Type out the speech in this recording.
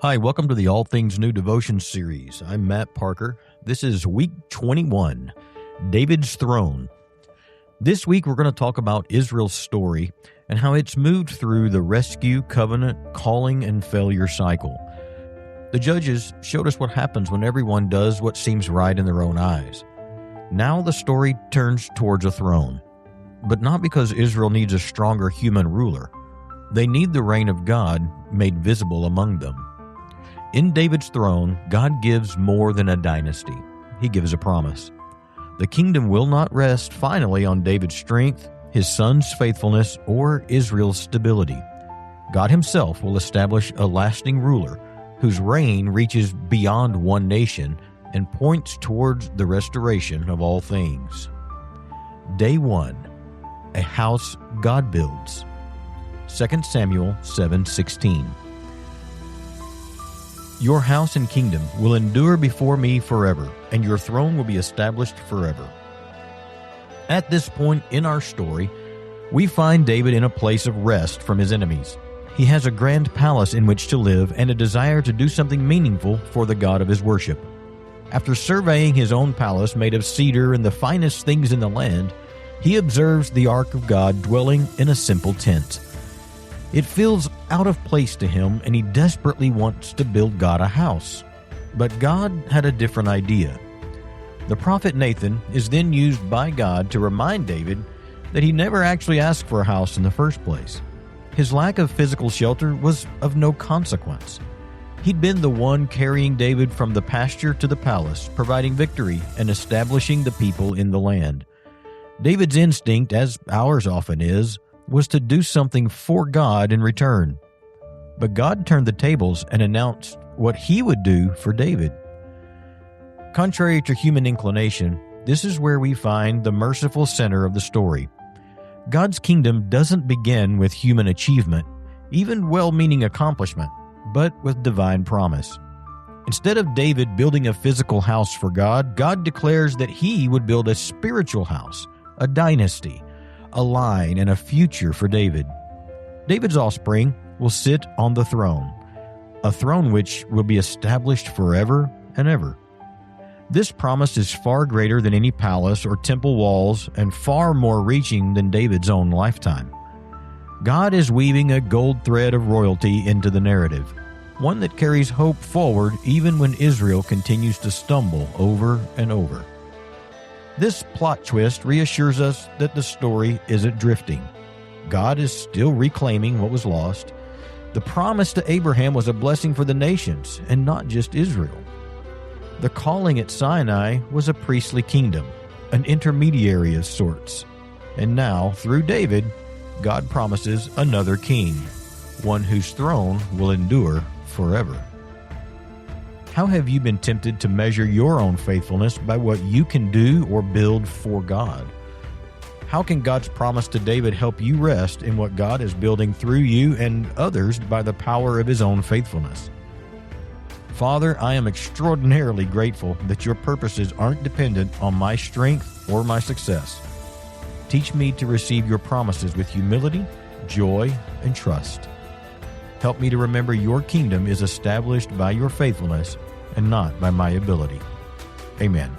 Hi, welcome to the All Things New Devotion Series. I'm Matt Parker. This is week 21, David's Throne. This week we're going to talk about Israel's story and how it's moved through the rescue, covenant, calling, and failure cycle. The Judges showed us what happens when everyone does what seems right in their own eyes. Now the story turns towards a throne, but not because Israel needs a stronger human ruler. They need the reign of God made visible among them. In David's throne, God gives more than a dynasty. He gives a promise. The kingdom will not rest finally on David's strength, his son's faithfulness, or Israel's stability. God himself will establish a lasting ruler whose reign reaches beyond one nation and points towards the restoration of all things. Day 1. A house God builds. 2 Samuel 7:16. Your house and kingdom will endure before me forever, and your throne will be established forever. At this point in our story, we find David in a place of rest from his enemies. He has a grand palace in which to live and a desire to do something meaningful for the God of his worship. After surveying his own palace made of cedar and the finest things in the land, he observes the ark of God dwelling in a simple tent. It feels out of place to him, and he desperately wants to build God a house. But God had a different idea. The prophet Nathan is then used by God to remind David that he never actually asked for a house in the first place. His lack of physical shelter was of no consequence. He'd been the one carrying David from the pasture to the palace, providing victory and establishing the people in the land. David's instinct, as ours often is, was to do something for God in return. But God turned the tables and announced what he would do for David. Contrary to human inclination, this is where we find the merciful center of the story. God's kingdom doesn't begin with human achievement, even well-meaning accomplishment, but with divine promise. Instead of David building a physical house for God, God declares that he would build a spiritual house, a dynasty, a line, and a future for David. David's offspring will sit on the throne, a throne which will be established forever and ever. This promise is far greater than any palace or temple walls and far more reaching than David's own lifetime. God is weaving a gold thread of royalty into the narrative, one that carries hope forward even when Israel continues to stumble over and over. This plot twist reassures us that the story isn't drifting. God is still reclaiming what was lost. The promise to Abraham was a blessing for the nations and not just Israel. The calling at Sinai was a priestly kingdom, an intermediary of sorts. And now, through David, God promises another king, one whose throne will endure forever. How have you been tempted to measure your own faithfulness by what you can do or build for God? How can God's promise to David help you rest in what God is building through you and others by the power of his own faithfulness? Father, I am extraordinarily grateful that your purposes aren't dependent on my strength or my success. Teach me to receive your promises with humility, joy, and trust. Help me to remember your kingdom is established by your faithfulness and not by my ability. Amen.